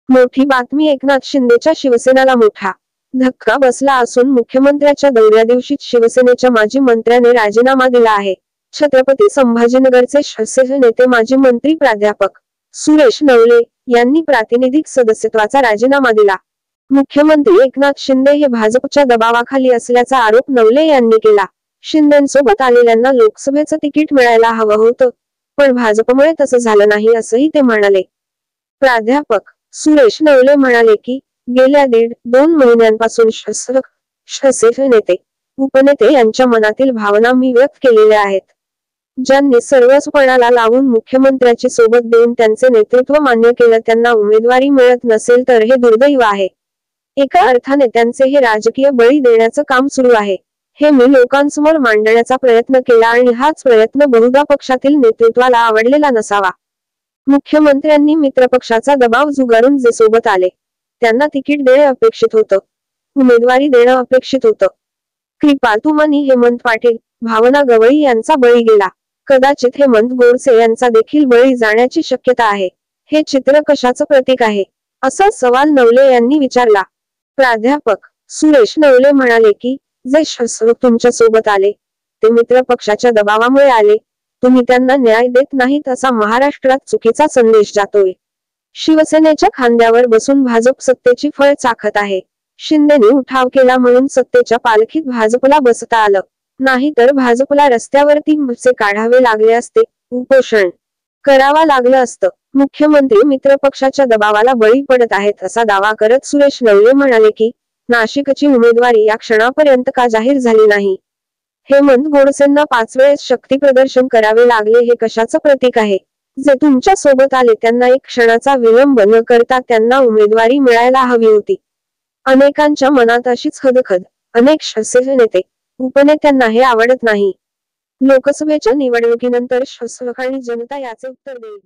मोठी बातमी एकनाथ शिंदेच्या शिवसेनेला मोठा धक्का बसला असून मुख्यमंत्र्यांच्या दौऱ्या दिवशीच शिवसेनेच्या माजी मंत्र्याने राजीनामा दिला आहे। छत्रपती संभाजीनगरचे शिवसेना नेते माजी मंत्री प्राध्यापक सुरेश नवले यांनी प्रातिनिधिक सदस्यत्वाचा राजीनामा दिला। मुख्यमंत्री एकनाथ शिंदे हे भाजपच्या दबावाखाली असल्याचा आरोप नवले यांनी केला। शिंदेंसोबत आलेल्यांना लोकसभेचं तिकीट मिळायला हवं होतं, पण भाजपमुळे तसं झालं नाही असंही ते म्हणाले। प्राध्यापक सुरेश नवले म्हणाले की गेल्या 1.5-2 महिन्यांपासून शिवसेना नेते उपनेते यांच्या मनातील भावना मी व्यक्त केलेल्या आहेत। ज्यांनी सर्वस्वपणाला लावून मुख्यमंत्र्याची सोबत देऊन त्यांचे नेतृत्व मान्य केलं त्यांना उमेदवारी मिळत नसेल तर हे दुर्दैव आहे। एका अर्थाने त्यांचे हे राजकीय बळी देण्याचं काम सुरू आहे। हे मी लोकांसमोर मांडण्याचा प्रयत्न केला आणि हाच प्रयत्न बहुधा पक्षातील नेतृत्वाला आवडलेला नसावा। मुख्यमंत्र्यांनी मित्रपक्षाचा दबाव झुगारून जे सोबत आले त्यांना तिकीट देणे अपेक्षित होतं, उमेदवारी देणं अपेक्षित होतं। कृपाल तुमानी, हेमंत पाटील, भावना गवळी यांचा बळी गेला। कदाचित हेमंत गोडसे यांचा देखील बळी जाण्याची शक्यता आहे। हे चित्र कशाचं प्रतीक आहे, असा सवाल नवले यांनी विचारला। प्राध्यापक सुरेश नवले म्हणाले की जे शिवसैनिक तुमच्या सोबत आले ते मित्र पक्षाच्या दबावामुळे आले, तुम्ही त्यांना न्याय देत नाहीत असा महाराष्ट्रात चुकीचा संदेश जातोय। शिवसेनेच्या खांद्यावर बसून भाजप सत्तेची फळ चाखत आहे। शिंदेंनी उठाव केला म्हणून सत्तेच्या पालखीत भाजपला बसता आलं नाही तर भाजपला रस्त्यावरती मोर्चे काढावे लागले असते, उपोषण करावा लागलं असतं। मुख्यमंत्री मित्रपक्षाच्या दबावाला बळी पडत आहेत असा दावा करत सुरेश नवले म्हणाले की नाशिकची उमेदवारी या क्षणापर्यंत का जाहीर झाली नाही। हेमंत गोडसेंना 5 वेळेस शक्ती प्रदर्शन करावे लागले हे कशाचं प्रतीक आहे। जे तुमच्या सोबत आले त्यांना एक क्षणाचा विलंब न करता त्यांना उमेदवारी मिळायला हवी होती। अनेकांच्या मनात अशीच खदखद, अनेक शिवसेना नेते उपनेत्यांना हे आवडत नाही। लोकसभेच्या निवडणुकीनंतर शिवसैनिक आणि जनता याचे उत्तर देईल।